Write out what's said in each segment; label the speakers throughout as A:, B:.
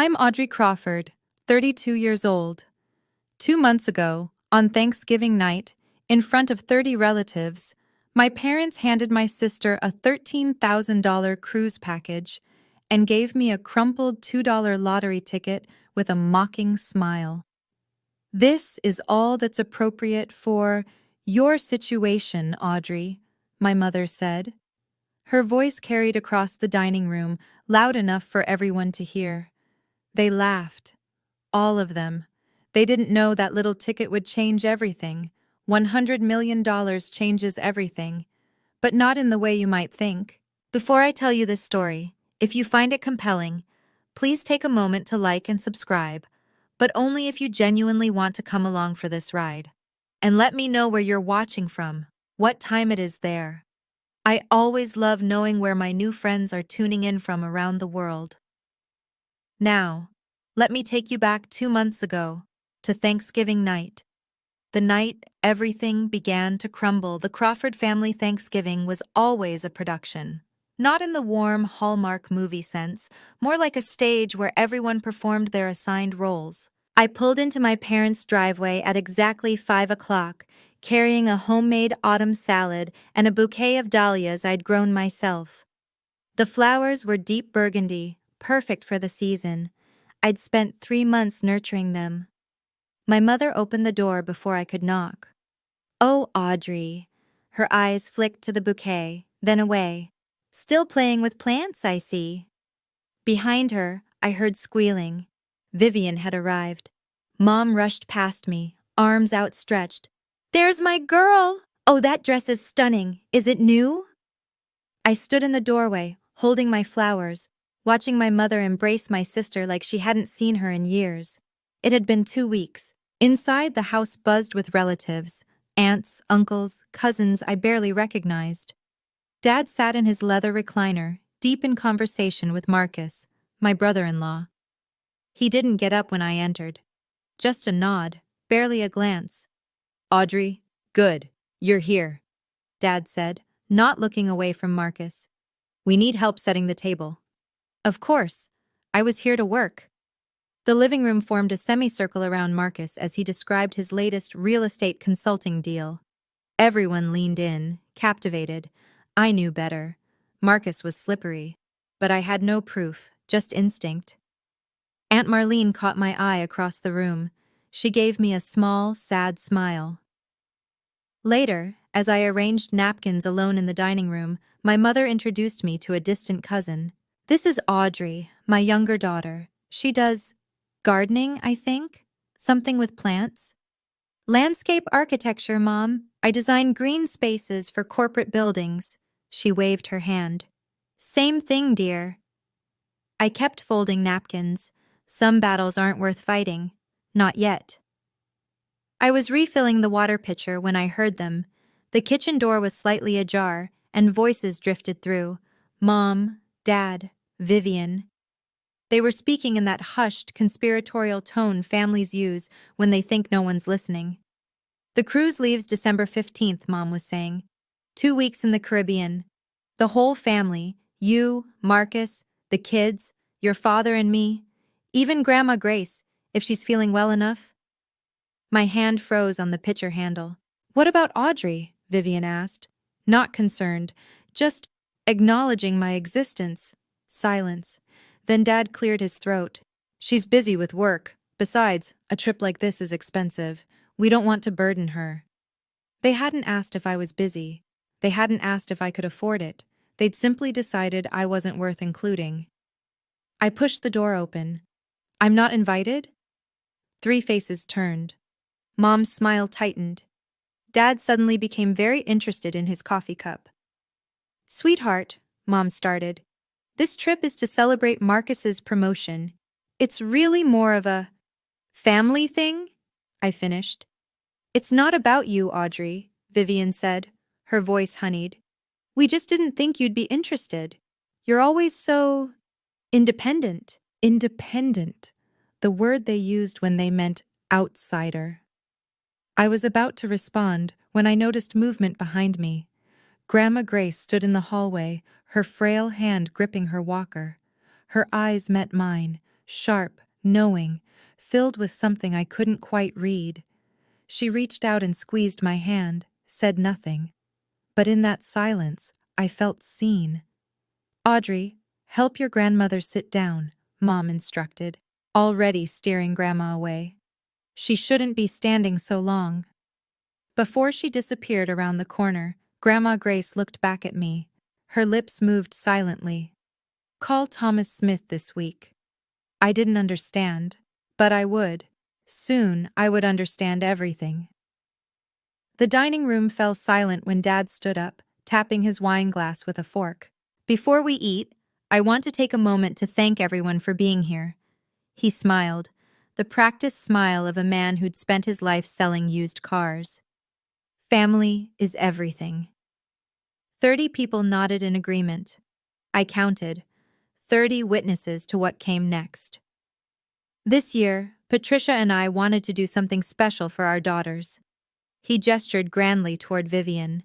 A: I'm Audrey Crawford, 32 years old. 2 months ago, on Thanksgiving night, in front of 30 relatives, my parents handed my sister a $13,000 cruise package and gave me a crumpled $2 lottery ticket with a mocking smile. This is all that's appropriate for your situation, Audrey, my mother said. Her voice carried across the dining room, loud enough for everyone to hear. They laughed. All of them. They didn't know that little ticket would change everything. $100 million changes everything. But not in the way you might think. Before I tell you this story, if you find it compelling, please take a moment to like and subscribe, but only if you genuinely want to come along for this ride. And let me know where you're watching from, what time it is there. I always love knowing where my new friends are tuning in from around the world. Now, let me take you back 2 months ago, to Thanksgiving night. The night everything began to crumble. The Crawford family Thanksgiving was always a production. Not in the warm Hallmark movie sense, more like a stage where everyone performed their assigned roles. I pulled into my parents' driveway at exactly 5 o'clock, carrying a homemade autumn salad and a bouquet of dahlias I'd grown myself. The flowers were deep burgundy, perfect for the season. I'd spent 3 months nurturing them. My mother opened the door before I could knock. "Oh, Audrey." Her eyes flicked to the bouquet, then away. "Still playing with plants, I see." Behind her, I heard squealing. Vivian had arrived. Mom rushed past me, arms outstretched. "There's my girl! Oh, that dress is stunning. Is it new?" I stood in the doorway, holding my flowers, watching my mother embrace my sister like she hadn't seen her in years. It had been 2 weeks. Inside, the house buzzed with relatives, aunts, uncles, cousins I barely recognized. Dad sat in his leather recliner, deep in conversation with Marcus, my brother-in-law. He didn't get up when I entered. Just a nod, barely a glance. "Audrey, good, you're here," Dad said, not looking away from Marcus. "We need help setting the table." Of course, I was here to work. The living room formed a semicircle around Marcus as he described his latest real estate consulting deal. Everyone leaned in, captivated. I knew better. Marcus was slippery. But I had no proof, just instinct. Aunt Marlene caught my eye across the room. She gave me a small, sad smile. Later, as I arranged napkins alone in the dining room, my mother introduced me to a distant cousin. "This is Audrey, my younger daughter. She does gardening, I think? Something with plants?" "Landscape architecture, Mom. I design green spaces for corporate buildings." She waved her hand. "Same thing, dear." I kept folding napkins. Some battles aren't worth fighting. Not yet. I was refilling the water pitcher when I heard them. The kitchen door was slightly ajar, and voices drifted through. Mom, Dad, Vivian. They were speaking in that hushed, conspiratorial tone families use when they think no one's listening. "The cruise leaves December 15th, Mom was saying. 2 weeks in the Caribbean. The whole family, you, Marcus, the kids, your father and me, even Grandma Grace, if she's feeling well enough." My hand froze on the pitcher handle. "What about Audrey?" Vivian asked. Not concerned, just acknowledging my existence. Silence. Then Dad cleared his throat. "She's busy with work. Besides, a trip like this is expensive. We don't want to burden her." They hadn't asked if I was busy. They hadn't asked if I could afford it. They'd simply decided I wasn't worth including. I pushed the door open. "I'm not invited?" 3 faces turned. Mom's smile tightened. Dad suddenly became very interested in his coffee cup. "Sweetheart," Mom started, "this trip is to celebrate Marcus's promotion. It's really more of a family thing," I finished. "It's not about you, Audrey," Vivian said, her voice honeyed. "We just didn't think you'd be interested. You're always so independent." Independent, the word they used when they meant outsider. I was about to respond when I noticed movement behind me. Grandma Grace stood in the hallway, her frail hand gripping her walker. Her eyes met mine, sharp, knowing, filled with something I couldn't quite read. She reached out and squeezed my hand, said nothing. But in that silence, I felt seen. "Audrey, help your grandmother sit down," Mom instructed, already steering Grandma away. "She shouldn't be standing so long." Before she disappeared around the corner, Grandma Grace looked back at me. Her lips moved silently. "Call Thomas Smith this week." I didn't understand, but I would. Soon I would understand everything. The dining room fell silent when Dad stood up, tapping his wine glass with a fork. "Before we eat, I want to take a moment to thank everyone for being here." He smiled, the practiced smile of a man who'd spent his life selling used cars. "Family is everything." 30 people nodded in agreement. I counted. 30 witnesses to what came next. This year, Patricia and I wanted to do something special for our daughters. He gestured grandly toward Vivian.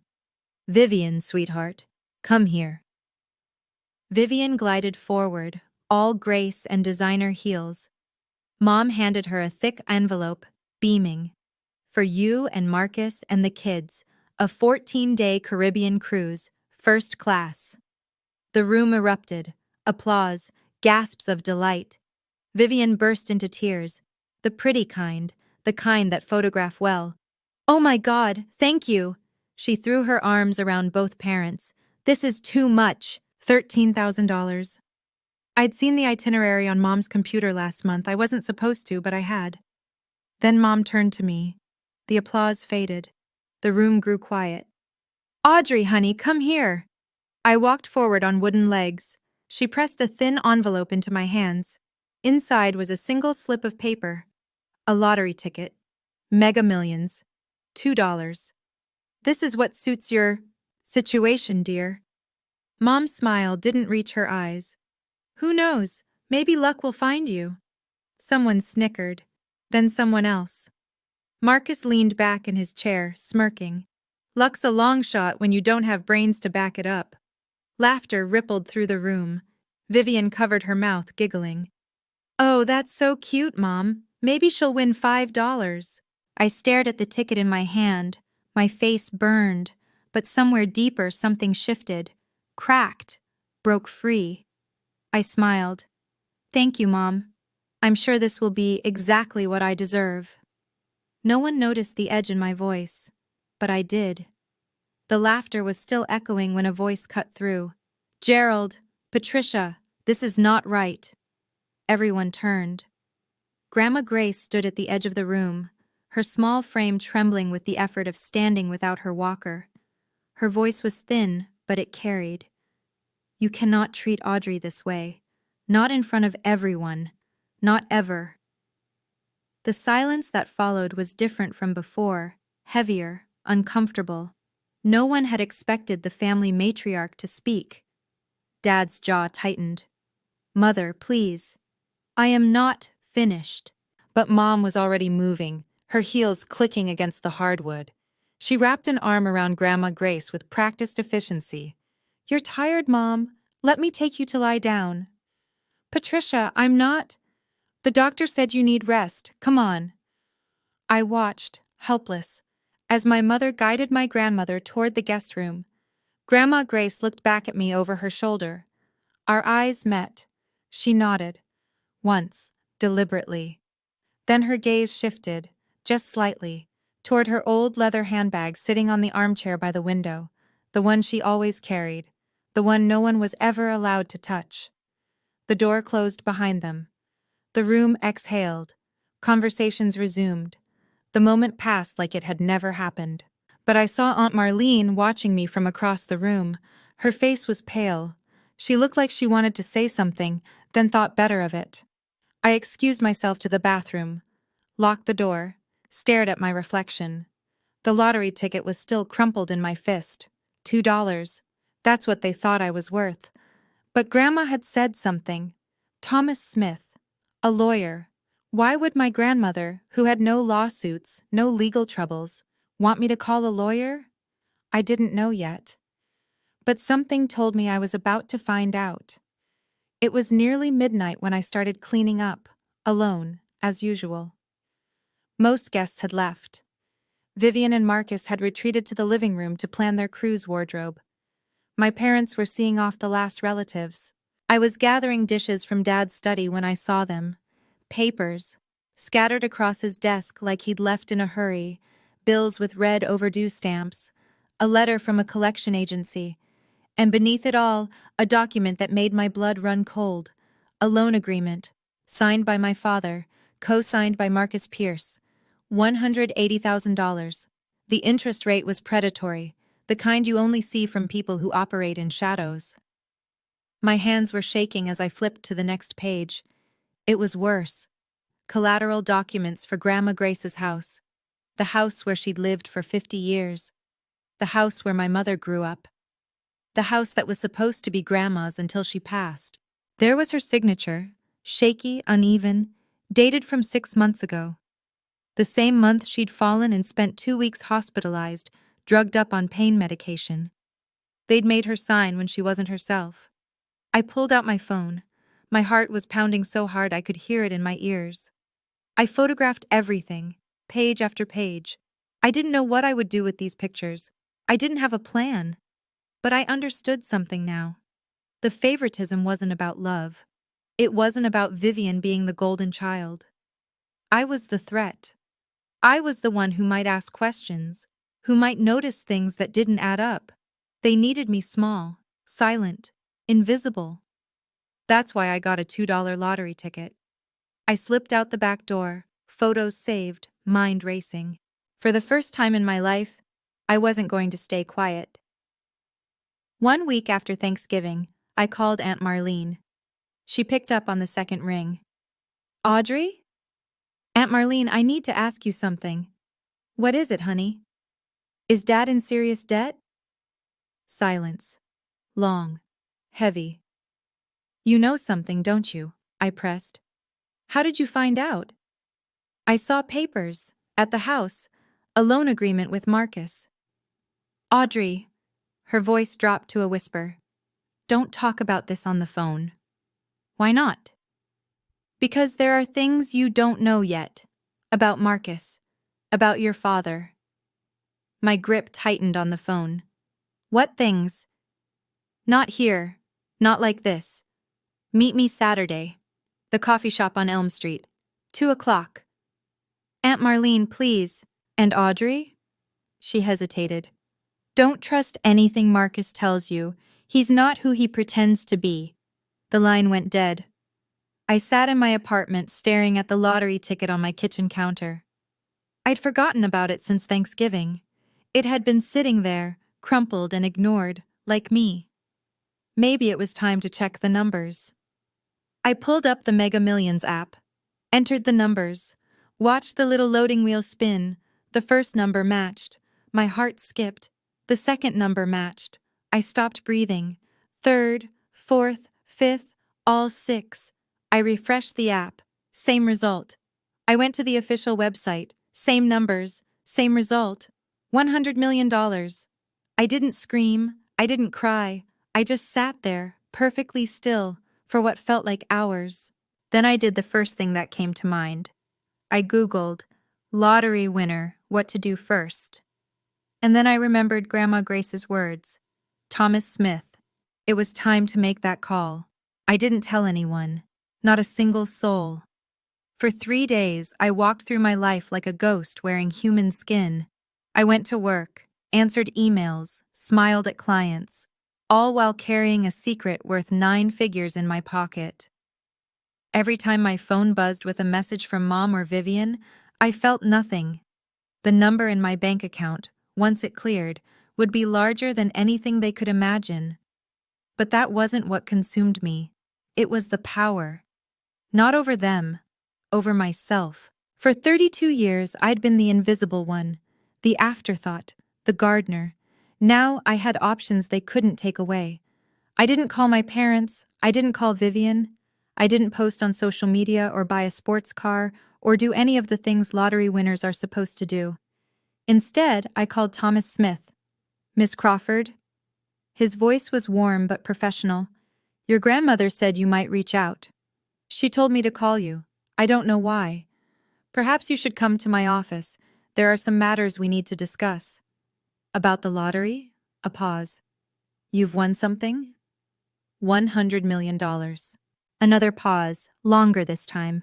A: "Vivian, sweetheart, come here." Vivian glided forward, all grace and designer heels. Mom handed her a thick envelope, beaming. "For you and Marcus and the kids, a 14-day Caribbean cruise, first class." The room erupted. Applause, gasps of delight. Vivian burst into tears. The pretty kind, the kind that photograph well. "Oh my God, thank you!" She threw her arms around both parents. "This is too much." $13,000. I'd seen the itinerary on Mom's computer last month. I wasn't supposed to, but I had. Then Mom turned to me. The applause faded. The room grew quiet. "Audrey, honey, come here." I walked forward on wooden legs. She pressed a thin envelope into my hands. Inside was a single slip of paper. A lottery ticket. Mega Millions. $2. "This is what suits your situation, dear." Mom's smile didn't reach her eyes. "Who knows? Maybe luck will find you." Someone snickered. Then someone else. Marcus leaned back in his chair, smirking. "Luck's a long shot when you don't have brains to back it up." Laughter rippled through the room. Vivian covered her mouth, giggling. "Oh, that's so cute, Mom. Maybe she'll win $5. I stared at the ticket in my hand. My face burned, but somewhere deeper something shifted. Cracked. Broke free. I smiled. "Thank you, Mom. I'm sure this will be exactly what I deserve." No one noticed the edge in my voice, but I did. The laughter was still echoing when a voice cut through. "Gerald, Patricia, this is not right." Everyone turned. Grandma Grace stood at the edge of the room, her small frame trembling with the effort of standing without her walker. Her voice was thin, but it carried. "You cannot treat Audrey this way. Not in front of everyone. Not ever." The silence that followed was different from before, heavier, uncomfortable. No one had expected the family matriarch to speak. Dad's jaw tightened. "Mother, please." "I am not finished." But Mom was already moving, her heels clicking against the hardwood. She wrapped an arm around Grandma Grace with practiced efficiency. "You're tired, Mom. Let me take you to lie down." "Patricia, I'm not." "The doctor said you need rest. Come on." I watched, helpless, as my mother guided my grandmother toward the guest room. Grandma Grace looked back at me over her shoulder. Our eyes met. She nodded. Once, deliberately. Then her gaze shifted, just slightly, toward her old leather handbag sitting on the armchair by the window, the one she always carried, the one no one was ever allowed to touch. The door closed behind them. The room exhaled. Conversations resumed. The moment passed like it had never happened. But I saw Aunt Marlene watching me from across the room. Her face was pale. She looked like she wanted to say something, then thought better of it. I excused myself to the bathroom, locked the door, stared at my reflection. The lottery ticket was still crumpled in my fist. $2. That's what they thought I was worth. But Grandma had said something. Thomas Smith, a lawyer. Why would my grandmother, who had no lawsuits, no legal troubles, want me to call a lawyer? I didn't know yet. But something told me I was about to find out. It was nearly midnight when I started cleaning up, alone, as usual. Most guests had left. Vivian and Marcus had retreated to the living room to plan their cruise wardrobe. My parents were seeing off the last relatives. I was gathering dishes from Dad's study when I saw them. Papers, scattered across his desk like he'd left in a hurry, bills with red overdue stamps, a letter from a collection agency, and beneath it all, a document that made my blood run cold. A loan agreement, signed by my father, co-signed by Marcus Pierce. $180,000. The interest rate was predatory, the kind you only see from people who operate in shadows. My hands were shaking as I flipped to the next page. It was worse. Collateral documents for Grandma Grace's house. The house where she'd lived for 50 years. The house where my mother grew up. The house that was supposed to be Grandma's until she passed. There was her signature, shaky, uneven, dated from 6 months ago. The same month she'd fallen and spent 2 weeks hospitalized, drugged up on pain medication. They'd made her sign when she wasn't herself. I pulled out my phone. My heart was pounding so hard I could hear it in my ears. I photographed everything, page after page. I didn't know what I would do with these pictures. I didn't have a plan. But I understood something now. The favoritism wasn't about love. It wasn't about Vivian being the golden child. I was the threat. I was the one who might ask questions, who might notice things that didn't add up. They needed me small, silent, invisible. That's why I got a $2 lottery ticket. I slipped out the back door, photos saved, mind racing. For the first time in my life, I wasn't going to stay quiet. 1 week after Thanksgiving, I called Aunt Marlene. She picked up on the second ring. Audrey? Aunt Marlene, I need to ask you something. What is it, honey? Is Dad in serious debt? Silence. Long. Heavy. You know something, don't you? I pressed. How did you find out? I saw papers, at the house, a loan agreement with Marcus. Audrey, her voice dropped to a whisper. Don't talk about this on the phone. Why not? Because there are things you don't know yet. About Marcus. About your father. My grip tightened on the phone. What things? Not here. Not like this. Meet me Saturday. The coffee shop on Elm Street. 2 o'clock. Aunt Marlene, please. And Audrey? She hesitated. Don't trust anything Marcus tells you. He's not who he pretends to be. The line went dead. I sat in my apartment staring at the lottery ticket on my kitchen counter. I'd forgotten about it since Thanksgiving. It had been sitting there, crumpled and ignored, like me. Maybe it was time to check the numbers. I pulled up the Mega Millions app, entered the numbers, watched the little loading wheel spin. The first number matched. My heart skipped. The second number matched. I stopped breathing. Third, fourth, fifth, all 6. I refreshed the app. Same result. I went to the official website. Same numbers. Same result. $100 million. I didn't scream. I didn't cry. I just sat there, perfectly still, for what felt like hours. Then I did the first thing that came to mind. I Googled, lottery winner, what to do first. And then I remembered Grandma Grace's words. Thomas Smith. It was time to make that call. I didn't tell anyone. Not a single soul. For 3 days, I walked through my life like a ghost wearing human skin. I went to work, answered emails, smiled at clients, all while carrying a secret worth 9 figures in my pocket. Every time my phone buzzed with a message from Mom or Vivian, I felt nothing. The number in my bank account, once it cleared, would be larger than anything they could imagine. But that wasn't what consumed me. It was the power. Not over them, over myself. For 32 years, I'd been the invisible one, the afterthought, the gardener. Now I had options they couldn't take away. I didn't call my parents, I didn't call Vivian, I didn't post on social media or buy a sports car or do any of the things lottery winners are supposed to do. Instead, I called Thomas Smith. Miss Crawford? His voice was warm but professional. Your grandmother said you might reach out. She told me to call you. I don't know why. Perhaps you should come to my office. There are some matters we need to discuss. About the lottery? A pause. You've won something? $100 million. Another pause, longer this time.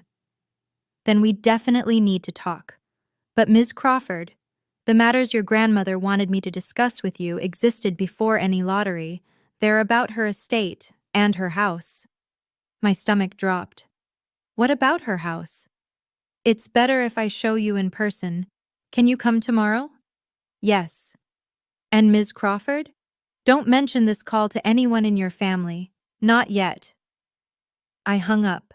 A: Then we definitely need to talk. But Ms. Crawford, the matters your grandmother wanted me to discuss with you existed before any lottery. They're about her estate and her house. My stomach dropped. What about her house? It's better if I show you in person. Can you come tomorrow? Yes. And Ms. Crawford? Don't mention this call to anyone in your family. Not yet. I hung up,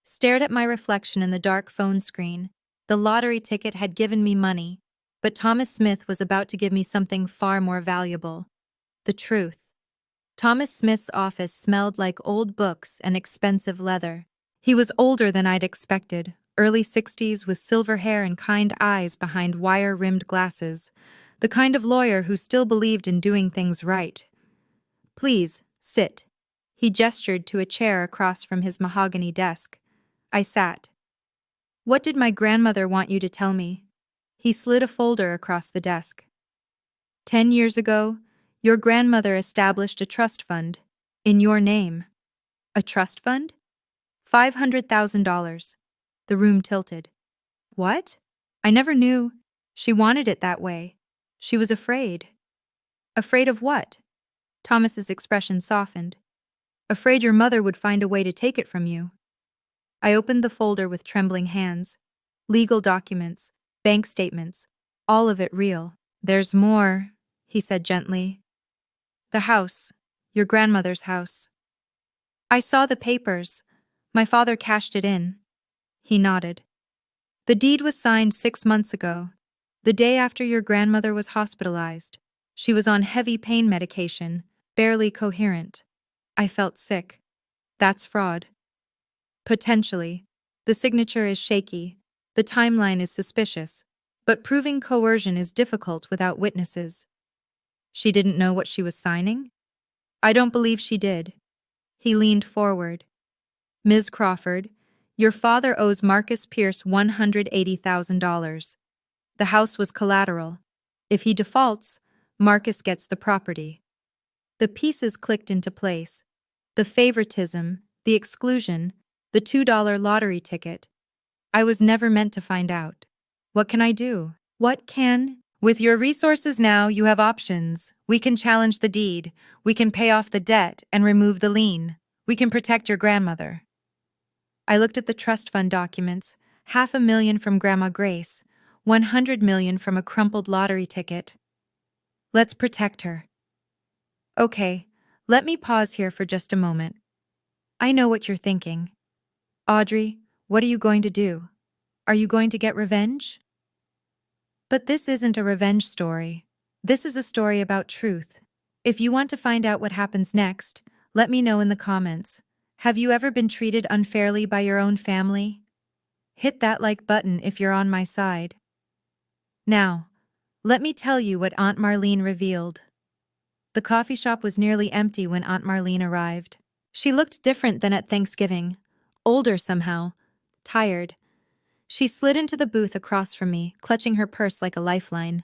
A: stared at my reflection in the dark phone screen. The lottery ticket had given me money, but Thomas Smith was about to give me something far more valuable. The truth. Thomas Smith's office smelled like old books and expensive leather. He was older than I'd expected, early 60s with silver hair and kind eyes behind wire-rimmed glasses, the kind of lawyer who still believed in doing things right. Please, sit. He gestured to a chair across from his mahogany desk. I sat. What did my grandmother want you to tell me? He slid a folder across the desk. 10 years ago, your grandmother established a trust fund. In your name. A trust fund? $500,000. The room tilted. What? I never knew. She wanted it that way. She was afraid. Afraid of what? Thomas's expression softened. Afraid your mother would find a way to take it from you. I opened the folder with trembling hands. Legal documents, bank statements, all of it real. There's more, he said gently. The house, your grandmother's house. I saw the papers. My father cashed it in. He nodded. The deed was signed 6 months ago, the day after your grandmother was hospitalized. She was on heavy pain medication, barely coherent. I felt sick. That's fraud. Potentially. The signature is shaky. The timeline is suspicious. But proving coercion is difficult without witnesses. She didn't know what she was signing? I don't believe she did. He leaned forward. Ms. Crawford, your father owes Marcus Pierce $180,000. The house was collateral. If he defaults, Marcus gets the property. The pieces clicked into place. The favoritism, the exclusion, the $2 lottery ticket. I was never meant to find out. What can I do? What can? With your resources now, you have options. We can challenge the deed. We can pay off the debt and remove the lien. We can protect your grandmother. I looked at the trust fund documents. $500,000 from Grandma Grace. $100 million from a crumpled lottery ticket. Let's protect her. Okay, let me pause here for just a moment. I know what you're thinking. Audrey, what are you going to do? Are you going to get revenge? But this isn't a revenge story. This is a story about truth. If you want to find out what happens next, let me know in the comments. Have you ever been treated unfairly by your own family? Hit that like button if you're on my side. Now, let me tell you what Aunt Marlene revealed. The coffee shop was nearly empty when Aunt Marlene arrived. She looked different than at Thanksgiving. Older somehow. Tired. She slid into the booth across from me, clutching her purse like a lifeline.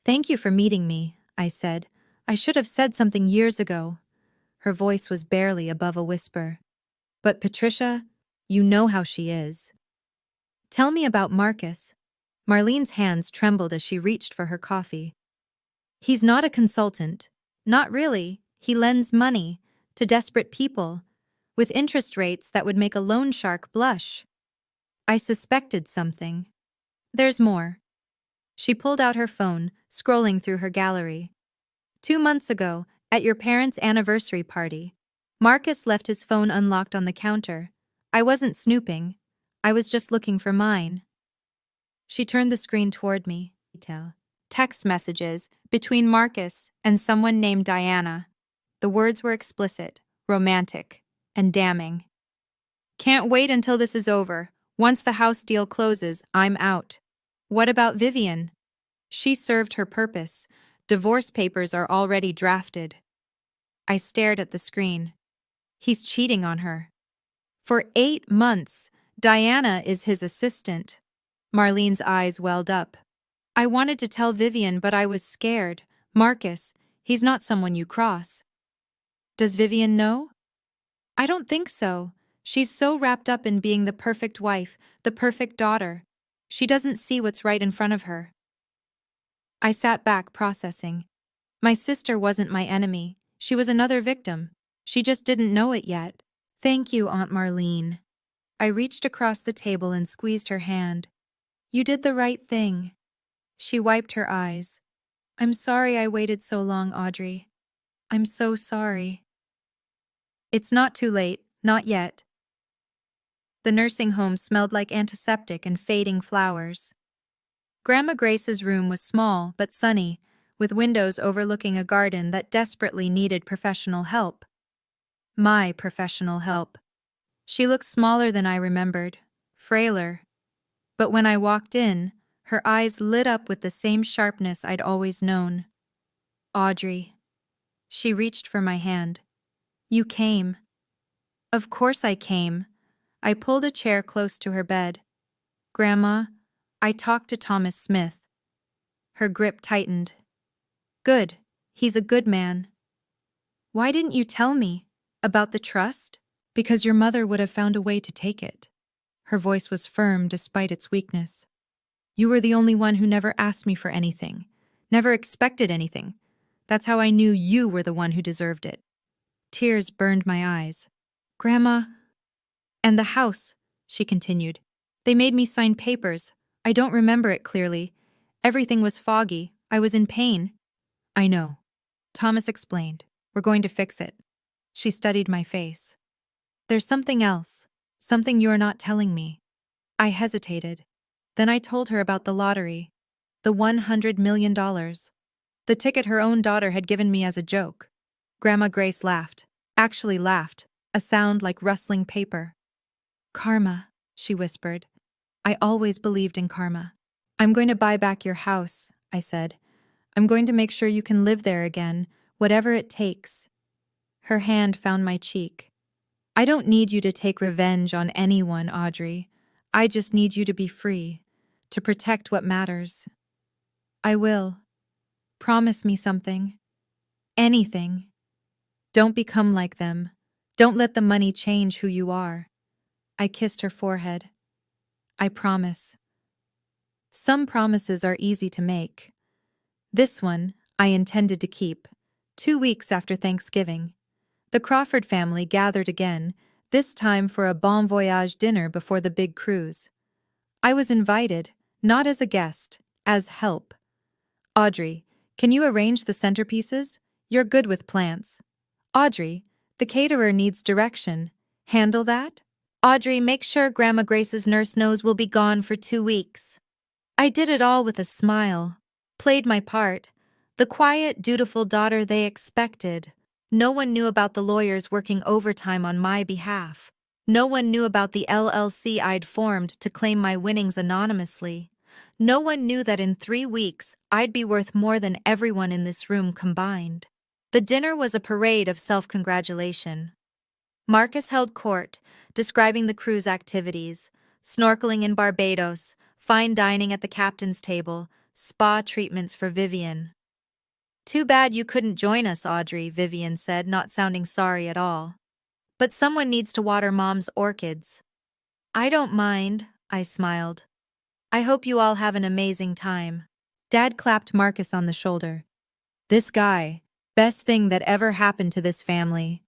A: Thank you for meeting me, I said. I should have said something years ago. Her voice was barely above a whisper. But Patricia, you know how she is. Tell me about Marcus. Marlene's hands trembled as she reached for her coffee. He's not a consultant. Not really. He lends money to desperate people with interest rates that would make a loan shark blush. I suspected something. There's more. She pulled out her phone, scrolling through her gallery. 2 months ago, at your parents' anniversary party, Marcus left his phone unlocked on the counter. I wasn't snooping. I was just looking for mine. She turned the screen toward me. Text messages between Marcus and someone named Diana. The words were explicit, romantic, and damning. Can't wait until this is over. Once the house deal closes, I'm out. What about Vivian? She served her purpose. Divorce papers are already drafted. I stared at the screen. He's cheating on her. For 8 months, Diana is his assistant. Marlene's eyes welled up. I wanted to tell Vivian, but I was scared. Marcus, he's not someone you cross. Does Vivian know? I don't think so. She's so wrapped up in being the perfect wife, the perfect daughter. She doesn't see what's right in front of her. I sat back, processing. My sister wasn't my enemy. She was another victim. She just didn't know it yet. Thank you, Aunt Marlene. I reached across the table and squeezed her hand. You did the right thing. She wiped her eyes. I'm sorry I waited so long, Audrey. I'm so sorry. It's not too late, not yet. The nursing home smelled like antiseptic and fading flowers. Grandma Grace's room was small but sunny, with windows overlooking a garden that desperately needed professional help. My professional help. She looked smaller than I remembered, frailer. But when I walked in, her eyes lit up with the same sharpness I'd always known. Audrey. She reached for my hand. You came. Of course I came. I pulled a chair close to her bed. Grandma, I talked to Thomas Smith. Her grip tightened. Good. He's a good man. Why didn't you tell me? About the trust? Because your mother would have found a way to take it. Her voice was firm despite its weakness. You were the only one who never asked me for anything, never expected anything. That's how I knew you were the one who deserved it. Tears burned my eyes. Grandma. And the house, she continued. They made me sign papers. I don't remember it clearly. Everything was foggy. I was in pain. I know. Thomas explained. We're going to fix it. She studied my face. There's something else. Something you're not telling me. I hesitated. Then I told her about the lottery. The $100 million. The ticket her own daughter had given me as a joke. Grandma Grace laughed. Actually laughed. A sound like rustling paper. Karma, she whispered. I always believed in karma. I'm going to buy back your house, I said. I'm going to make sure you can live there again, whatever it takes. Her hand found my cheek. I don't need you to take revenge on anyone, Audrey. I just need you to be free, to protect what matters. I will. Promise me something. Anything. Don't become like them. Don't let the money change who you are. I kissed her forehead. I promise. Some promises are easy to make. This one I intended to keep. 2 weeks after Thanksgiving. The Crawford family gathered again, this time for a bon voyage dinner before the big cruise. I was invited, not as a guest, as help. Audrey, can you arrange the centerpieces? You're good with plants. Audrey, the caterer needs direction. Handle that? Audrey, make sure Grandma Grace's nurse knows we'll be gone for 2 weeks. I did it all with a smile. Played my part. The quiet, dutiful daughter they expected. No one knew about the lawyers working overtime on my behalf. No one knew about the LLC I'd formed to claim my winnings anonymously. No one knew that in 3 weeks, I'd be worth more than everyone in this room combined. The dinner was a parade of self-congratulation. Marcus held court, describing the cruise activities, snorkeling in Barbados, fine dining at the captain's table, spa treatments for Vivian. Too bad you couldn't join us, Audrey, Vivian said, not sounding sorry at all. But someone needs to water Mom's orchids. I don't mind, I smiled. I hope you all have an amazing time. Dad clapped Marcus on the shoulder. This guy, best thing that ever happened to this family.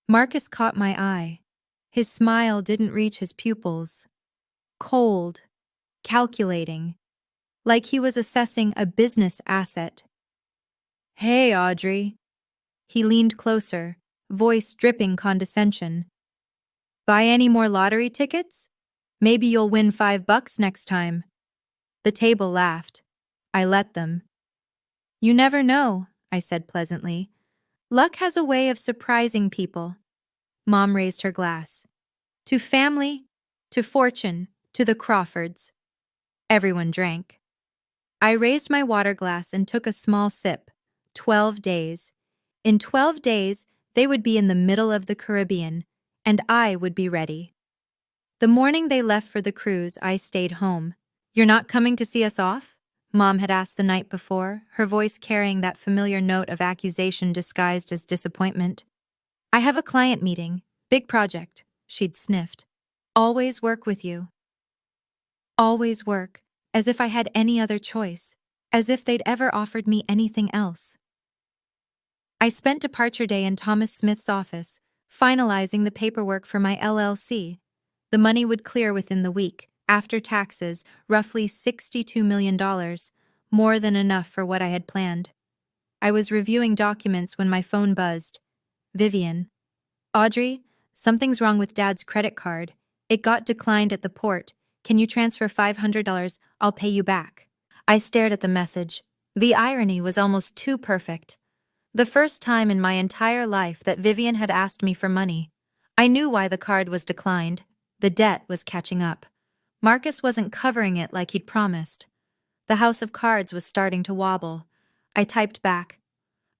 A: Marcus caught my eye. His smile didn't reach his pupils. Cold, calculating, like he was assessing a business asset. Hey, Audrey. He leaned closer, voice dripping condescension. Buy any more lottery tickets? Maybe you'll win $5 next time. The table laughed. I let them. You never know, I said pleasantly. Luck has a way of surprising people. Mom raised her glass. To family, to fortune, to the Crawfords. Everyone drank. I raised my water glass and took a small sip. 12 days. In 12 days, They would be in the middle of the Caribbean, and I would be ready. The morning they left for the cruise, I stayed home. "You're not coming to see us off?" Mom had asked the night before, her voice carrying that familiar note of accusation disguised as disappointment. "I have a client meeting. Big project," she'd sniffed. "Always work with you." Always work, as if I had any other choice, as if they'd ever offered me anything else. I spent departure day in Thomas Smith's office, finalizing the paperwork for my LLC. The money would clear within the week, after taxes, roughly $62 million, more than enough for what I had planned. I was reviewing documents when my phone buzzed. "Vivian." "Audrey, something's wrong with Dad's credit card. It got declined at the port. Can you transfer $500? I'll pay you back." I stared at the message. The irony was almost too perfect. The first time in my entire life that Vivian had asked me for money. I knew why the card was declined. The debt was catching up. Marcus wasn't covering it like he'd promised. The house of cards was starting to wobble. I typed back,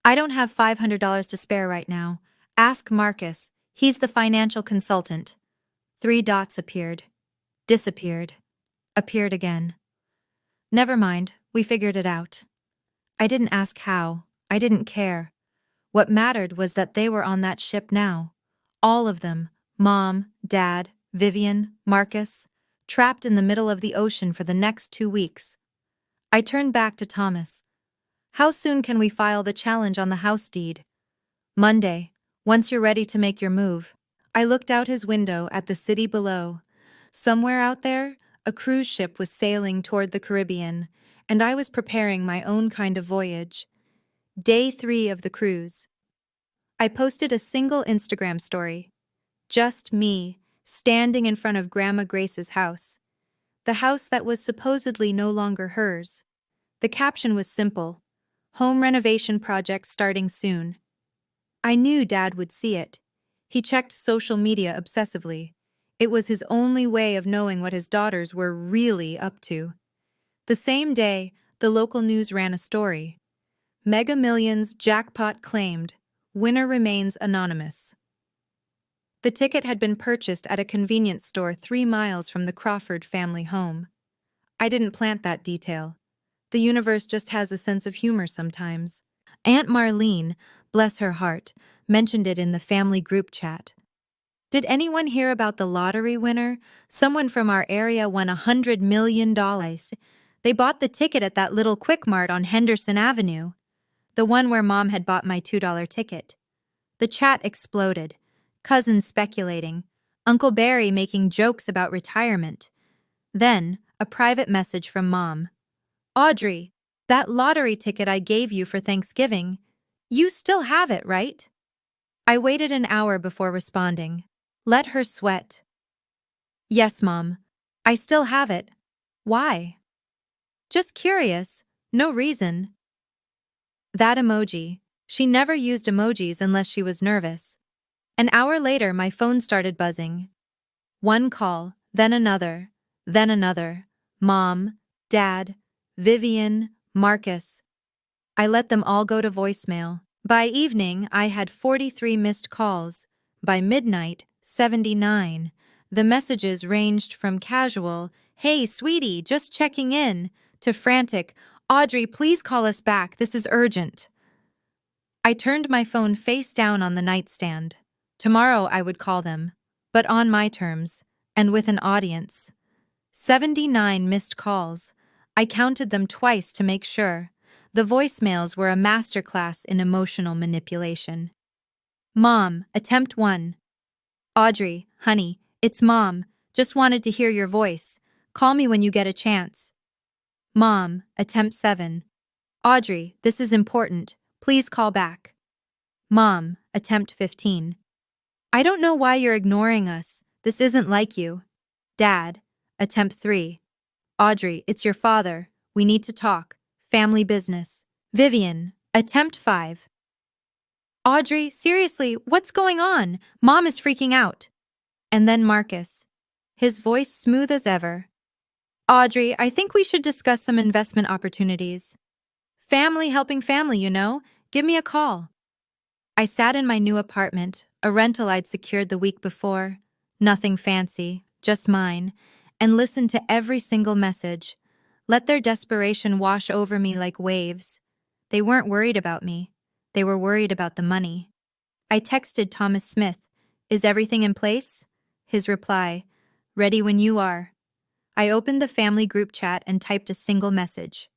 A: "I don't have $500 to spare right now. Ask Marcus. He's the financial consultant." 3 dots appeared. Disappeared. Appeared again. Never mind, we figured it out. I didn't ask how. I didn't care. What mattered was that they were on that ship now. All of them. Mom, Dad, Vivian, Marcus. Trapped in the middle of the ocean for the next 2 weeks. I turned back to Thomas. "How soon can we file the challenge on the house deed?" "Monday, once you're ready to make your move." I looked out his window at the city below. Somewhere out there, a cruise ship was sailing toward the Caribbean, and I was preparing my own kind of voyage. Day 3 of the cruise. I posted a single Instagram story. Just me, standing in front of Grandma Grace's house. The house that was supposedly no longer hers. The caption was simple: "Home renovation project starting soon." I knew Dad would see it. He checked social media obsessively. It was his only way of knowing what his daughters were really up to. The same day, the local news ran a story. Mega Millions jackpot claimed. Winner remains anonymous. The ticket had been purchased at a convenience store 3 miles from the Crawford family home. I didn't plant that detail. The universe just has a sense of humor sometimes. Aunt Marlene, bless her heart, mentioned it in the family group chat. "Did anyone hear about the lottery winner? Someone from our area won $100 million. They bought the ticket at that little Quick Mart on Henderson Avenue. The one where Mom had bought my $2 ticket." The chat exploded. Cousins speculating. Uncle Barry making jokes about retirement. Then, a private message from Mom. "Audrey, that lottery ticket I gave you for Thanksgiving, you still have it, right?" I waited an hour before responding. Let her sweat. "Yes, Mom. I still have it. Why?" "Just curious. No reason." That emoji. She never used emojis unless she was nervous. An hour later, my phone started buzzing. One call, then another, then another. Mom, Dad, Vivian, Marcus. I let them all go to voicemail. By evening, I had 43 missed calls. By midnight, 79. The messages ranged from casual, "Hey, sweetie, just checking in," to frantic, "Audrey, please call us back, this is urgent." I turned my phone face down on the nightstand. Tomorrow I would call them, but on my terms, and with an audience. 79 missed calls. I counted them twice to make sure. The voicemails were a masterclass in emotional manipulation. Mom, attempt 1. "Audrey, honey, it's Mom. Just wanted to hear your voice. Call me when you get a chance." Mom, attempt 7. "Audrey, this is important. Please call back." Mom, attempt 15. "I don't know why you're ignoring us. This isn't like you." Dad, attempt 3. "Audrey, it's your father. We need to talk. Family business." Vivian, attempt 5. "Audrey, seriously, what's going on? Mom is freaking out." And then Marcus, his voice smooth as ever. "Audrey, I think we should discuss some investment opportunities. Family helping family, you know. Give me a call." I sat in my new apartment, a rental I'd secured the week before. Nothing fancy, just mine, and listened to every single message. Let their desperation wash over me like waves. They weren't worried about me. They were worried about the money. I texted Thomas Smith, "Is everything in place?" His reply, "Ready when you are." I opened the family group chat and typed a single message.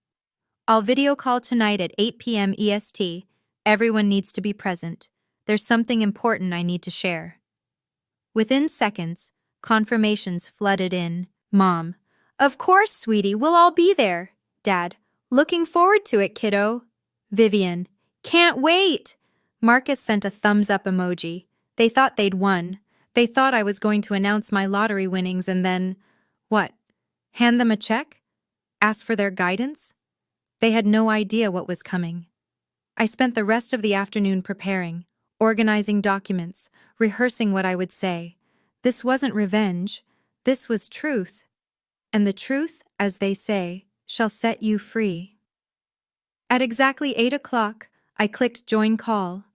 A: "I'll video call tonight at 8 p.m. EST. Everyone needs to be present. There's something important I need to share." Within seconds, confirmations flooded in. Mom, "Of course, sweetie, we'll all be there." Dad, "Looking forward to it, kiddo." Vivian, "Can't wait." Marcus sent a thumbs up emoji. They thought they'd won. They thought I was going to announce my lottery winnings and then, what? Hand them a check? Ask for their guidance? They had no idea what was coming. I spent the rest of the afternoon preparing, organizing documents, rehearsing what I would say. This wasn't revenge. This was truth. And the truth, as they say, shall set you free. At exactly 8 o'clock, I clicked join call.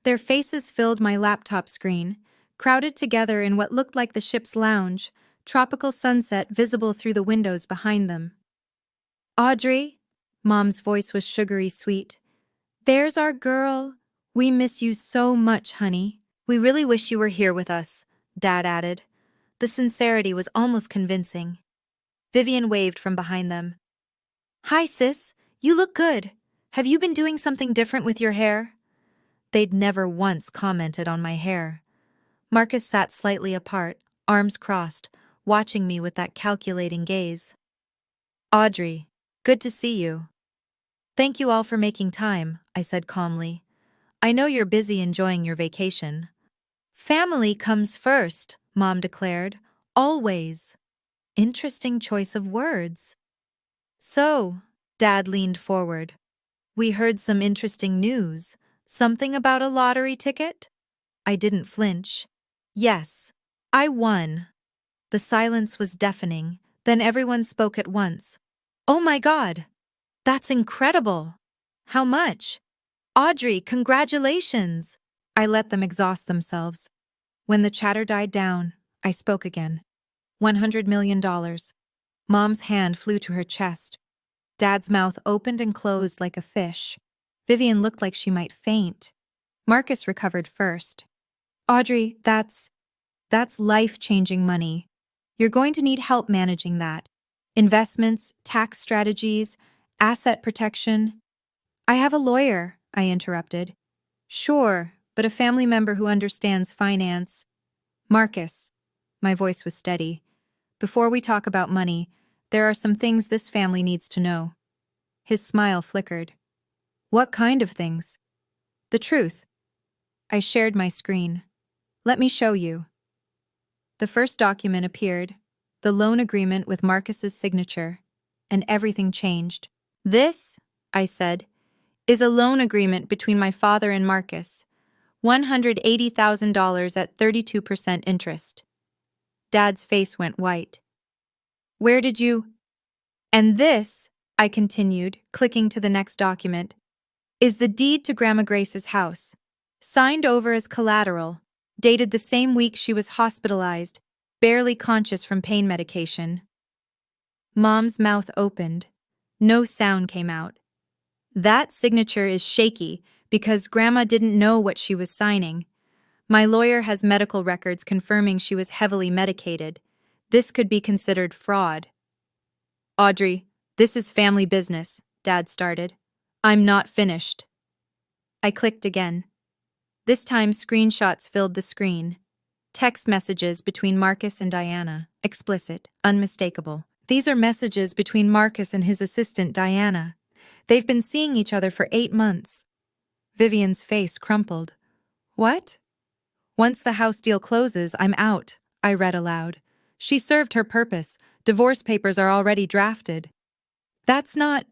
A: Their faces filled my laptop screen, crowded together in what looked like the ship's lounge, tropical sunset visible through the windows behind them. "Audrey," Mom's voice was sugary sweet. "There's our girl. We miss you so much, honey." "We really wish you were here with us," Dad added. The sincerity was almost convincing. Vivian waved from behind them. "Hi, sis. You look good. Have you been doing something different with your hair?" They'd never once commented on my hair. Marcus sat slightly apart, arms crossed, watching me with that calculating gaze. "Audrey, good to see you." "Thank you all for making time," I said calmly. "I know you're busy enjoying your vacation." "Family comes first," Mom declared. "Always." Interesting choice of words. "So," Dad leaned forward, "we heard some interesting news. Something about a lottery ticket?" I didn't flinch. "Yes, I won." The silence was deafening, then everyone spoke at once. "Oh my God! That's incredible! How much?" "Audrey, congratulations!" I let them exhaust themselves. When the chatter died down, I spoke again. $100 million. Mom's hand flew to her chest. Dad's mouth opened and closed like a fish. Vivian looked like she might faint. Marcus recovered first. "Audrey, that's life-changing money. You're going to need help managing that. Investments, tax strategies, asset protection." "I have a lawyer," I interrupted. "Sure, but a family member who understands finance." "Marcus," my voice was steady, "before we talk about money, there are some things this family needs to know." His smile flickered. "What kind of things?" "The truth." I shared my screen. "Let me show you." The first document appeared, the loan agreement with Marcus's signature, and everything changed. "This," I said, "is a loan agreement between my father and Marcus. $180,000 at 32% interest." Dad's face went white. "Where did you—" "And this," I continued, clicking to the next document, "is the deed to Grandma Grace's house. Signed over as collateral, dated the same week she was hospitalized, barely conscious from pain medication." Mom's mouth opened. No sound came out. "That signature is shaky because Grandma didn't know what she was signing. My lawyer has medical records confirming she was heavily medicated. This could be considered fraud." "Audrey, this is family business," Dad started. "I'm not finished." I clicked again. This time screenshots filled the screen. Text messages between Marcus and Diana, explicit, unmistakable. These are messages between Marcus and his assistant Diana. They've been seeing each other for 8 months. Vivian's face crumpled. "What?" "Once the house deal closes, I'm out," I read aloud. "She served her purpose. Divorce papers are already drafted." "That's not—"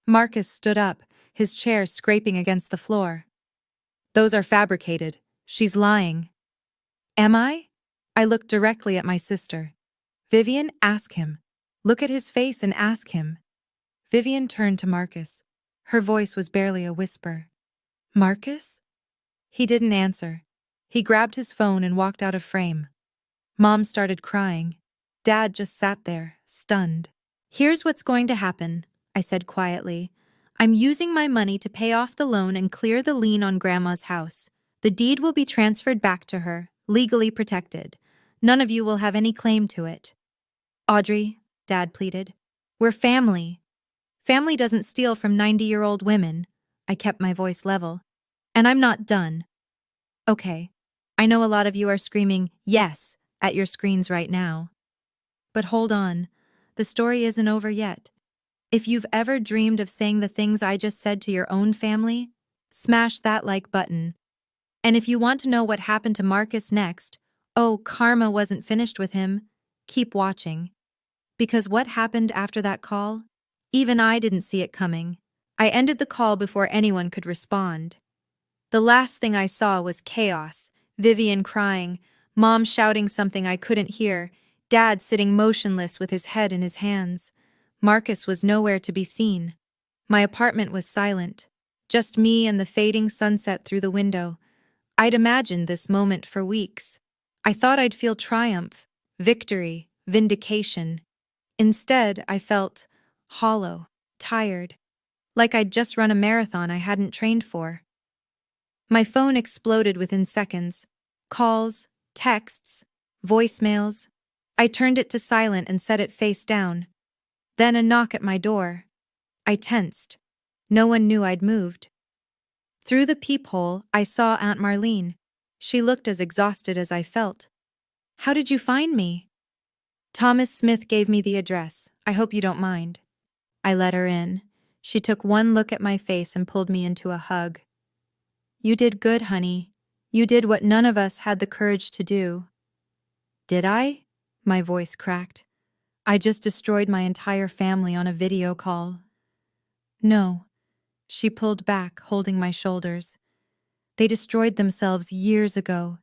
A: Marcus stood up, his chair scraping against the floor. "Those are fabricated. She's lying." "Am I?" I looked directly at my sister. "Vivian, ask him. Look at his face and ask him." Vivian turned to Marcus. Her voice was barely a whisper. "Marcus?" He didn't answer. He grabbed his phone and walked out of frame. Mom started crying. Dad just sat there, stunned. "Here's what's going to happen," I said quietly. "I'm using my money to pay off the loan and clear the lien on Grandma's house. The deed will be transferred back to her, legally protected. None of you will have any claim to it." "Audrey," Dad pleaded, "we're family. Family doesn't steal from 90-year-old women." I kept my voice level. "And I'm not done." "Okay. I know a lot of you are screaming, 'Yes,' at your screens right now. But hold on. The story isn't over yet. If you've ever dreamed of saying the things I just said to your own family, smash that like button. And if you want to know what happened to Marcus next, oh, karma wasn't finished with him, keep watching. Because what happened after that call? Even I didn't see it coming. I ended the call before anyone could respond. The last thing I saw was chaos, Vivian crying, Mom shouting something I couldn't hear, Dad sitting motionless with his head in his hands. Marcus was nowhere to be seen. My apartment was silent, just me and the fading sunset through the window. I'd imagined this moment for weeks. I thought I'd feel triumph, victory, vindication. Instead, I felt hollow, tired, like I'd just run a marathon I hadn't trained for. My phone exploded within seconds. Calls, texts, voicemails. I turned it to silent and set it face down. Then a knock at my door. I tensed. No one knew I'd moved. Through the peephole, I saw Aunt Marlene. She looked as exhausted as I felt. "How did you find me?" "Thomas Smith gave me the address. I hope you don't mind." I let her in. She took one look at my face and pulled me into a hug. "You did good, honey. You did what none of us had the courage to do." "Did I?" My voice cracked. "I just destroyed my entire family on a video call." "No." She pulled back, holding my shoulders. "They destroyed themselves years ago.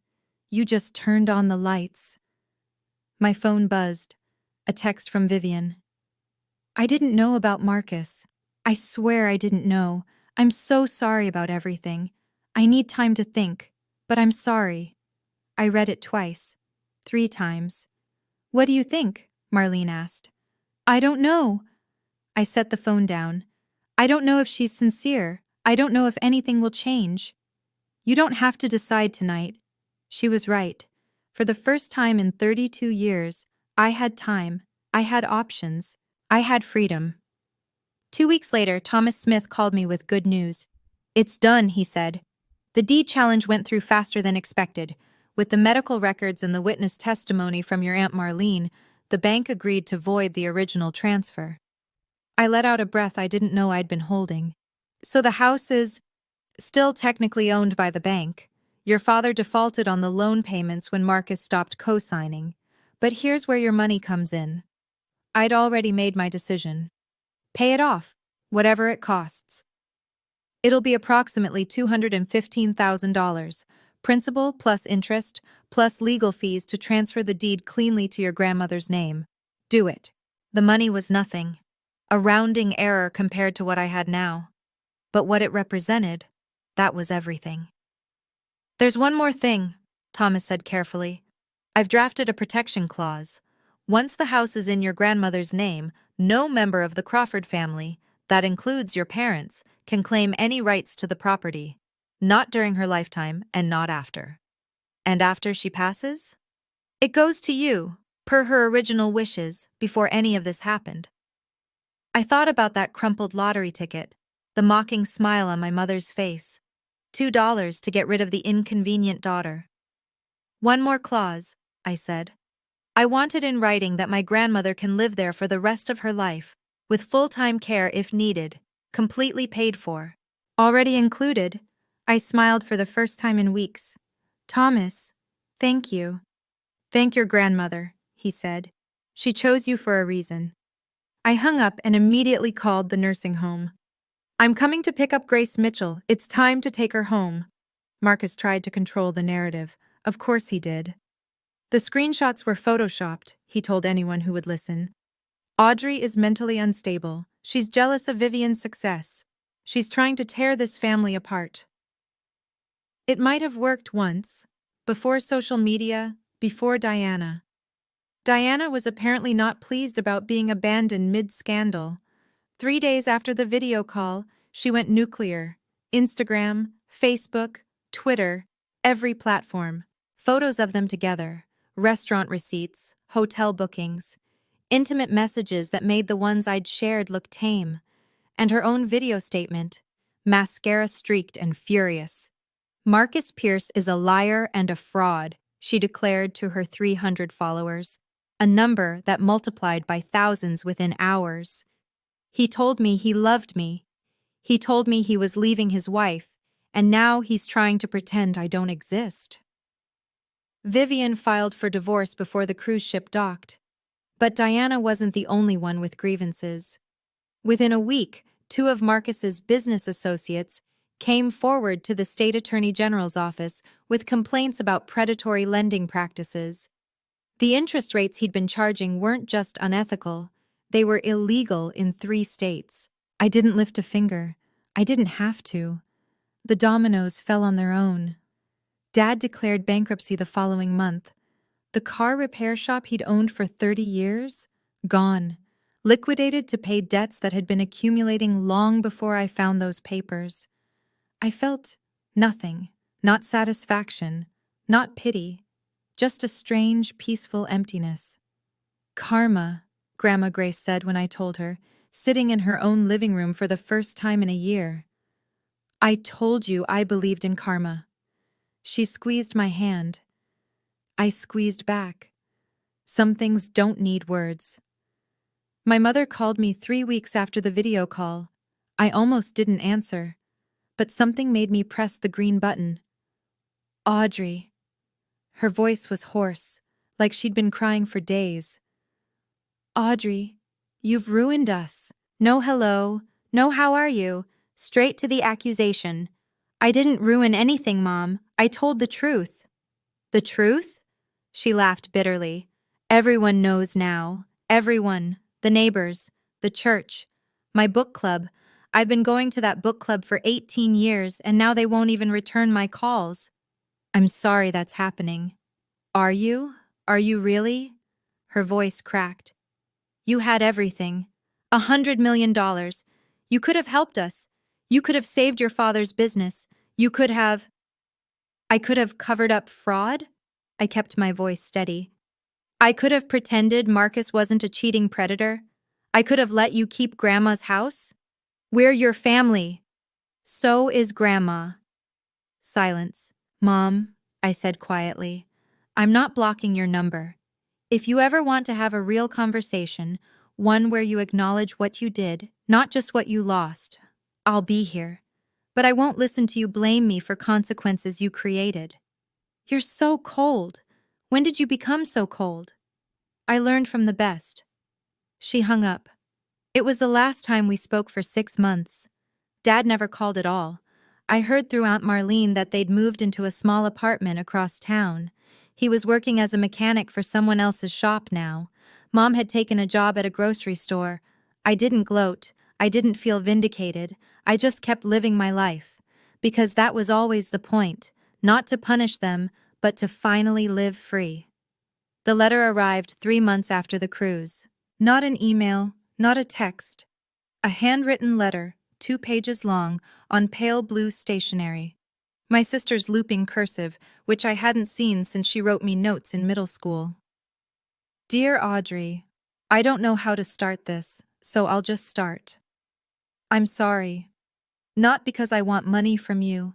A: You just turned on the lights." My phone buzzed. A text from Vivian. "I didn't know about Marcus. I swear I didn't know. I'm so sorry about everything. I need time to think, but I'm sorry." I read it twice, 3 times. "What do you think?" Marlene asked. "I don't know." I set the phone down. "I don't know if she's sincere. I don't know if anything will change." "You don't have to decide tonight." She was right. For the first time in 32 years, I had time, I had options, I had freedom. 2 weeks later, Thomas Smith called me with good news. "It's done," he said. "The deed challenge went through faster than expected. With the medical records and the witness testimony from your Aunt Marlene, the bank agreed to void the original transfer." I let out a breath I didn't know I'd been holding. "So the house is still technically owned by the bank. Your father defaulted on the loan payments when Marcus stopped co-signing. But here's where your money comes in." I'd already made my decision. "Pay it off, whatever it costs. It'll be approximately $215,000, principal plus interest, plus legal fees to transfer the deed cleanly to your grandmother's name. Do it." The money was nothing. A rounding error compared to what I had now. But what it represented, that was everything. "There's one more thing," Thomas said carefully. "I've drafted a protection clause. Once the house is in your grandmother's name, no member of the Crawford family, that includes your parents, can claim any rights to the property. Not during her lifetime and not after. And after she passes? It goes to you, per her original wishes, before any of this happened." I thought about that crumpled lottery ticket, the mocking smile on my mother's face. $2 to get rid of the inconvenient daughter. "One more clause," I said. "I want it in writing that my grandmother can live there for the rest of her life, with full-time care if needed, completely paid for." "Already included." I smiled for the first time in weeks. "Thomas, thank you." "Thank your grandmother," he said. "She chose you for a reason." I hung up and immediately called the nursing home. "I'm coming to pick up Grace Mitchell. It's time to take her home." Marcus tried to control the narrative. Of course he did. "The screenshots were photoshopped," he told anyone who would listen. "Audrey is mentally unstable. She's jealous of Vivian's success. She's trying to tear this family apart." It might have worked once, before social media, before Diana. Diana was apparently not pleased about being abandoned mid-scandal. 3 days after the video call, she went nuclear. Instagram, Facebook, Twitter, every platform. Photos of them together, restaurant receipts, hotel bookings, intimate messages that made the ones I'd shared look tame, and her own video statement, mascara streaked and furious. Marcus Pierce is a liar and a fraud, she declared to her 300 followers, a number that multiplied by thousands within hours. He told me he loved me. He told me he was leaving his wife, and now he's trying to pretend I don't exist. Vivian filed for divorce before the cruise ship docked. But Diana wasn't the only one with grievances. Within a week, 2 of Marcus's business associates came forward to the state attorney general's office with complaints about predatory lending practices. The interest rates he'd been charging weren't just unethical, they were illegal in 3 states. I didn't lift a finger. I didn't have to. The dominoes fell on their own. Dad declared bankruptcy the following month. The car repair shop he'd owned for 30 years? Gone. Liquidated to pay debts that had been accumulating long before I found those papers. I felt nothing, not satisfaction, not pity, just a strange, peaceful emptiness. Karma, Grandma Grace said when I told her, sitting in her own living room for the first time in a year. I told you I believed in karma. She squeezed my hand. I squeezed back. Some things don't need words. My mother called me 3 weeks after the video call. I almost didn't answer, but something made me press the green button. Audrey. Her voice was hoarse, like she'd been crying for days. Audrey, you've ruined us. No hello, no how are you, straight to the accusation. I didn't ruin anything, Mom. I told the truth. The truth? She laughed bitterly. Everyone knows now. Everyone. The neighbors. The church. My book club. I've been going to that book club for 18 years, and now they won't even return my calls. I'm sorry that's happening. Are you? Are you really? Her voice cracked. You had everything. $100 million. You could have helped us. You could have saved your father's business. You could have... I could have covered up fraud? I kept my voice steady. I could have pretended Marcus wasn't a cheating predator. I could have let you keep Grandma's house. We're your family. So is Grandma. Silence. Mom, I said quietly, I'm not blocking your number. If you ever want to have a real conversation, one where you acknowledge what you did, not just what you lost, I'll be here. But I won't listen to you blame me for consequences you created. You're so cold. When did you become so cold? I learned from the best. She hung up. It was the last time we spoke for 6 months. Dad never called at all. I heard through Aunt Marlene that they'd moved into a small apartment across town. He was working as a mechanic for someone else's shop now. Mom had taken a job at a grocery store. I didn't gloat. I didn't feel vindicated. I just kept living my life. Because that was always the point. Not to punish them, but to finally live free. The letter arrived 3 months after the cruise. Not an email, not a text. A handwritten letter, 2 pages long, on pale blue stationery. My sister's looping cursive, which I hadn't seen since she wrote me notes in middle school. Dear Audrey, I don't know how to start this, so I'll just start. I'm sorry. Not because I want money from you.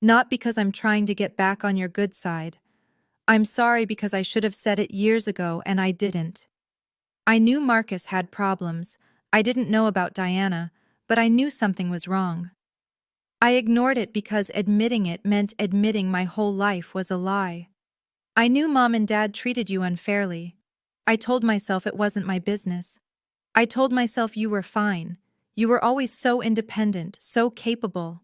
A: Not because I'm trying to get back on your good side. I'm sorry because I should have said it years ago and I didn't. I knew Marcus had problems. I didn't know about Diana, but I knew something was wrong. I ignored it because admitting it meant admitting my whole life was a lie. I knew Mom and Dad treated you unfairly. I told myself it wasn't my business. I told myself you were fine. You were always so independent, so capable.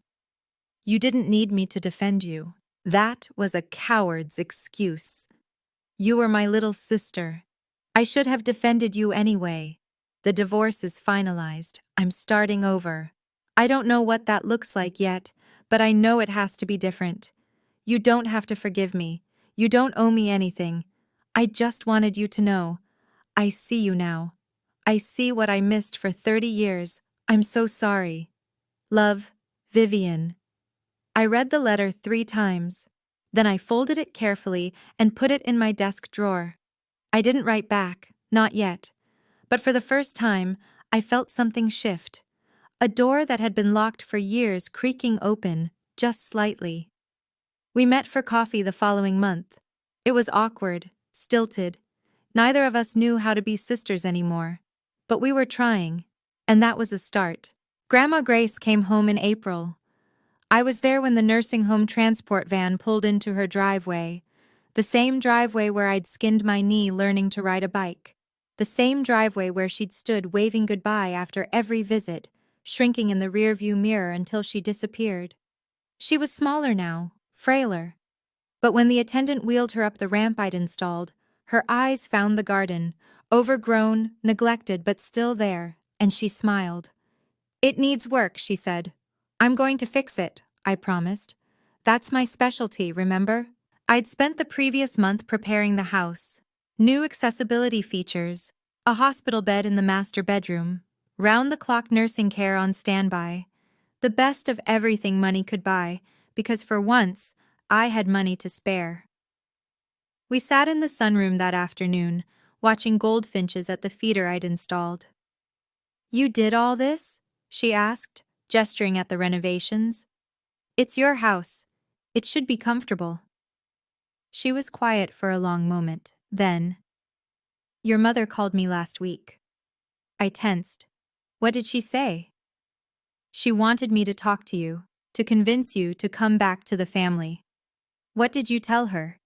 A: You didn't need me to defend you. That was a coward's excuse. You were my little sister. I should have defended you anyway. The divorce is finalized. I'm starting over. I don't know what that looks like yet, but I know it has to be different. You don't have to forgive me. You don't owe me anything. I just wanted you to know. I see you now. I see what I missed for 30 years. I'm so sorry. Love, Vivian. I read the letter 3 times. Then I folded it carefully and put it in my desk drawer. I didn't write back, not yet. But for the first time, I felt something shift. A door that had been locked for years creaking open, just slightly. We met for coffee the following month. It was awkward, stilted. Neither of us knew how to be sisters anymore. But we were trying, and that was a start. Grandma Grace came home in April. I was there when the nursing home transport van pulled into her driveway. The same driveway where I'd skinned my knee learning to ride a bike. The same driveway where she'd stood waving goodbye after every visit, shrinking in the rearview mirror until she disappeared. She was smaller now, frailer. But when the attendant wheeled her up the ramp I'd installed, her eyes found the garden, overgrown, neglected but still there, and she smiled. "It needs work," she said. "I'm going to fix it," I promised. "That's my specialty, remember?" I'd spent the previous month preparing the house. New accessibility features, a hospital bed in the master bedroom, round-the-clock nursing care on standby. The best of everything money could buy, because for once, I had money to spare. We sat in the sunroom that afternoon, watching goldfinches at the feeder I'd installed. "You did all this?" she asked, gesturing at the renovations. "It's your house. It should be comfortable." She was quiet for a long moment. Then, "Your mother called me last week." I tensed. "What did she say?" "She wanted me to talk to you, to convince you to come back to the family." "What did you tell her?"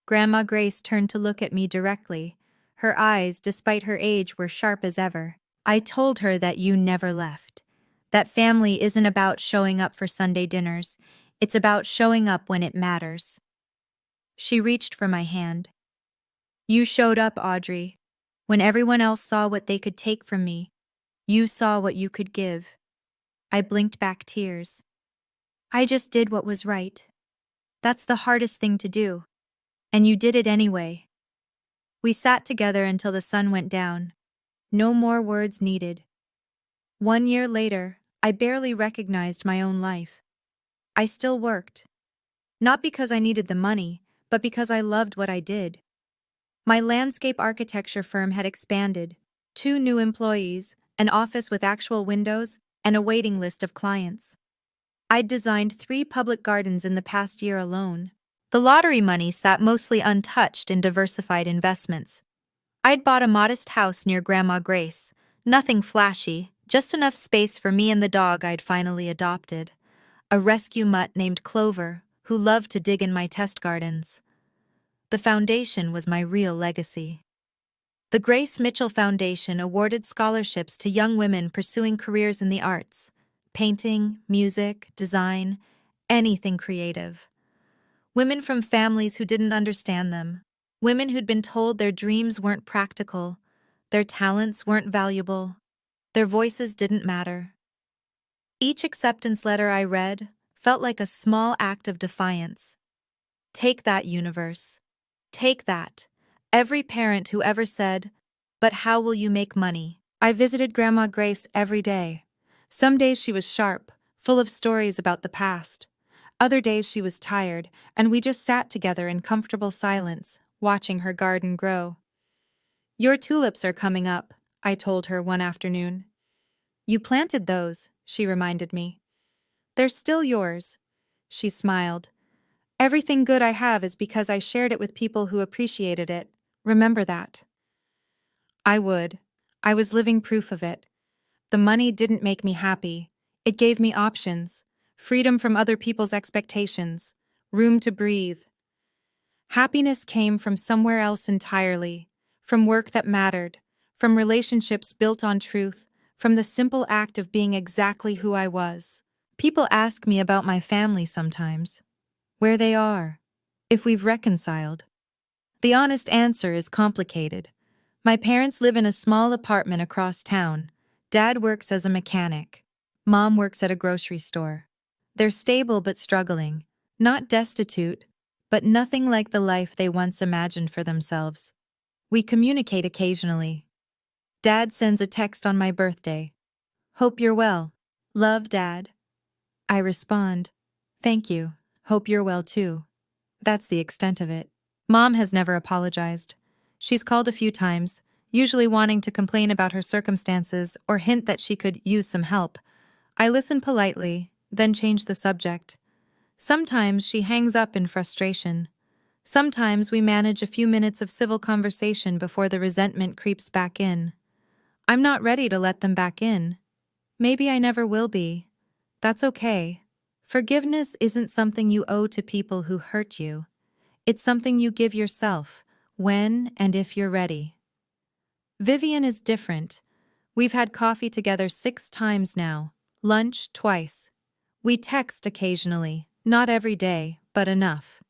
A: Grandma Grace turned to look at me directly. Her eyes, despite her age, were sharp as ever. "I told her that you never left. That family isn't about showing up for Sunday dinners. It's about showing up when it matters." She reached for my hand. "You showed up, Audrey. When everyone else saw what they could take from me, you saw what you could give." I blinked back tears. "I just did what was right. That's the hardest thing to do. And you did it anyway." We sat together until the sun went down. No more words needed. 1 year later, I barely recognized my own life. I still worked. Not because I needed the money, but because I loved what I did. My landscape architecture firm had expanded, 2 new employees, an office with actual windows, and a waiting list of clients. I'd designed 3 public gardens in the past year alone. The lottery money sat mostly untouched in diversified investments. I'd bought a modest house near Grandma Grace, nothing flashy, just enough space for me and the dog I'd finally adopted, a rescue mutt named Clover, who loved to dig in my test gardens. The foundation was my real legacy. The Grace Mitchell Foundation awarded scholarships to young women pursuing careers in the arts, painting, music, design, anything creative. Women from families who didn't understand them. Women who'd been told their dreams weren't practical, their talents weren't valuable, their voices didn't matter. Each acceptance letter I read felt like a small act of defiance. Take that, universe. Take that. Every parent who ever said, "But how will you make money?" I visited Grandma Grace every day. Some days she was sharp, full of stories about the past. Other days she was tired, and we just sat together in comfortable silence, watching her garden grow. "Your tulips are coming up," I told her one afternoon. "You planted those," she reminded me. "They're still yours." She smiled. "Everything good I have is because I shared it with people who appreciated it. Remember that." I would. I was living proof of it. The money didn't make me happy. It gave me options, freedom from other people's expectations, room to breathe. Happiness came from somewhere else entirely, from work that mattered, from relationships built on truth, from the simple act of being exactly who I was. People ask me about my family sometimes, where they are, if we've reconciled. The honest answer is complicated. My parents live in a small apartment across town. Dad works as a mechanic. Mom works at a grocery store. They're stable but struggling. Not destitute, but nothing like the life they once imagined for themselves. We communicate occasionally. Dad sends a text on my birthday. Hope you're well. Love, Dad. I respond, thank you. Hope you're well too. That's the extent of it. Mom has never apologized. She's called a few times, usually wanting to complain about her circumstances or hint that she could use some help. I listen politely, then change the subject. Sometimes she hangs up in frustration. Sometimes we manage a few minutes of civil conversation before the resentment creeps back in. I'm not ready to let them back in. Maybe I never will be. That's okay. Forgiveness isn't something you owe to people who hurt you. It's something you give yourself, when and if you're ready. Vivian is different. We've had coffee together 6 times now, lunch twice. We text occasionally, not every day, but enough.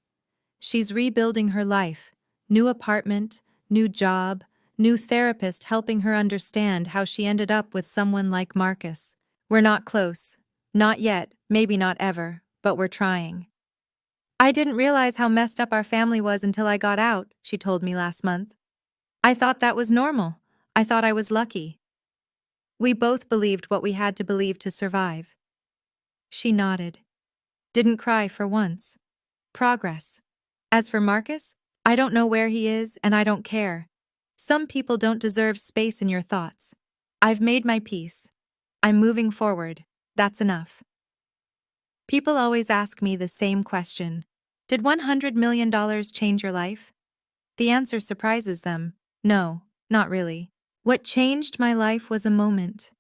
A: She's rebuilding her life, new apartment, new job, new therapist helping her understand how she ended up with someone like Marcus. We're not close. Not yet, maybe not ever, but we're trying. I didn't realize how messed up our family was until I got out, she told me last month. I thought that was normal. I thought I was lucky. We both believed what we had to believe to survive. She nodded. Didn't cry for once. Progress. As for Marcus, I don't know where he is and I don't care. Some people don't deserve space in your thoughts. I've made my peace. I'm moving forward. That's enough. People always ask me the same question. Did $100 million change your life? The answer surprises them. No, not really. What changed my life was a moment.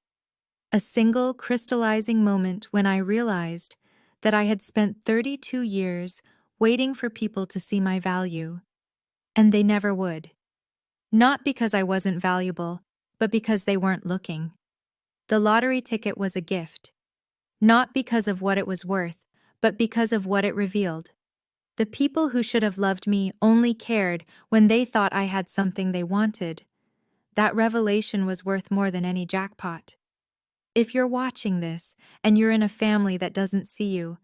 A: A single crystallizing moment when I realized that I had spent 32 years waiting for people to see my value. And they never would. Not because I wasn't valuable, but because they weren't looking. The lottery ticket was a gift. Not because of what it was worth, but because of what it revealed. The people who should have loved me only cared when they thought I had something they wanted. That revelation was worth more than any jackpot. If you're watching this and you're in a family that doesn't see you,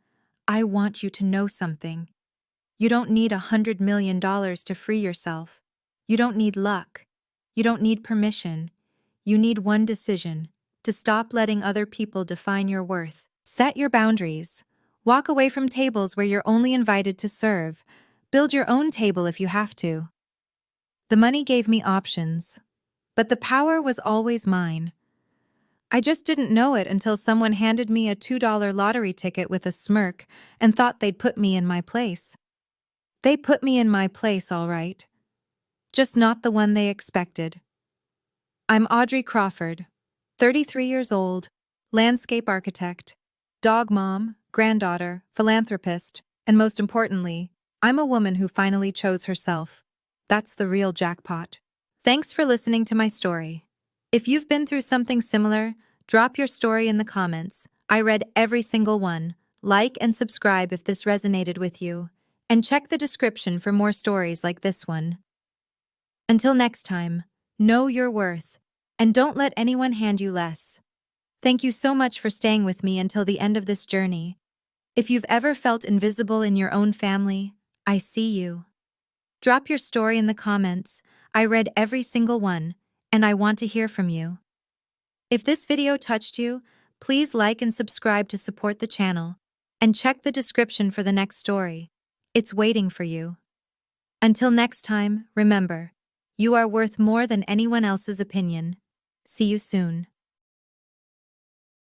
A: I want you to know something. You don't need $100 million to free yourself. You don't need luck. You don't need permission. You need one decision: to stop letting other people define your worth. Set your boundaries. Walk away from tables where you're only invited to serve. Build your own table if you have to. The money gave me options, but the power was always mine. I just didn't know it until someone handed me a $2 lottery ticket with a smirk and thought they'd put me in my place. They put me in my place, all right. Just not the one they expected. I'm Audrey Crawford, 33 years old, landscape architect, dog mom, granddaughter, philanthropist, and most importantly, I'm a woman who finally chose herself. That's the real jackpot. Thanks for listening to my story. If you've been through something similar, drop your story in the comments. I read every single one. Like and subscribe if this resonated with you. And check the description for more stories like this one. Until next time, know your worth, and don't let anyone hand you less. Thank you so much for staying with me until the end of this journey. If you've ever felt invisible in your own family, I see you. Drop your story in the comments. I read every single one, and I want to hear from you. If this video touched you, please like and subscribe to support the channel, and check the description for the next story. It's waiting for you. Until next time, remember, you are worth more than anyone else's opinion. See you soon.